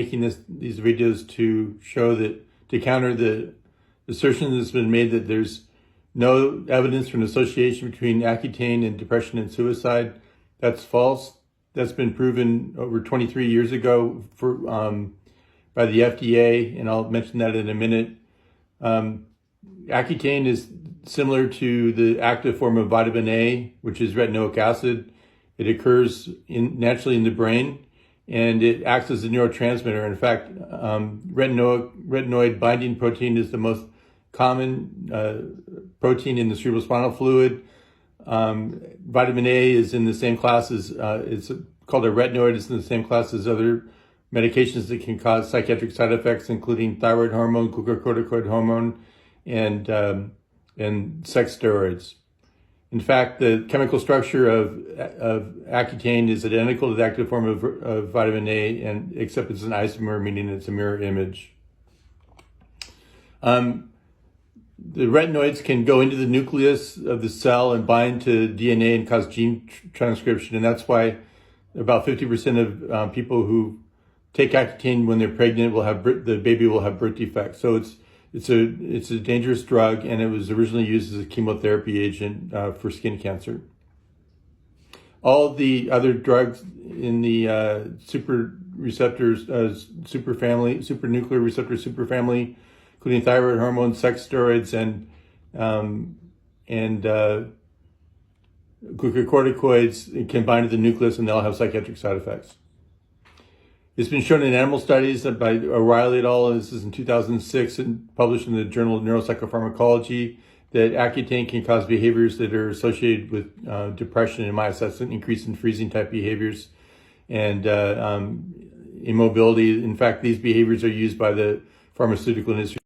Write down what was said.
Making these videos to show that, to counter the assertion that's been made that there's no evidence for an association between Accutane and depression and suicide. That's false. That's been proven over 23 years ago by the FDA, and I'll mention that in a minute. Accutane is similar to the active form of vitamin A, which is retinoic acid. It occurs naturally in the brain, and it acts as a neurotransmitter. In fact, retinoid binding protein is the most common protein in the cerebrospinal fluid. Vitamin A is in the same class as, it's called a retinoid. It's in the same class as other medications that can cause psychiatric side effects, including thyroid hormone, glucocorticoid hormone, and sex steroids. In fact, the chemical structure of Accutane is identical to the active form of vitamin A, except it's an isomer, meaning it's a mirror image. The retinoids can go into the nucleus of the cell and bind to DNA and cause gene transcription, and that's why about 50% of people who take Accutane when they're pregnant will have the baby will have birth defects. So it's a dangerous drug, and it was originally used as a chemotherapy agent for skin cancer. All the other drugs in the supernuclear receptor superfamily, including thyroid hormone, sex steroids, and glucocorticoids, it can bind to the nucleus, and they'll have psychiatric side effects. It's been shown in animal studies by O'Reilly et al., this is in 2006 and published in the Journal of Neuropsychopharmacology, that Accutane can cause behaviors that are associated with depression and myostatin, increase in freezing type behaviors, and immobility. In fact, these behaviors are used by the pharmaceutical industry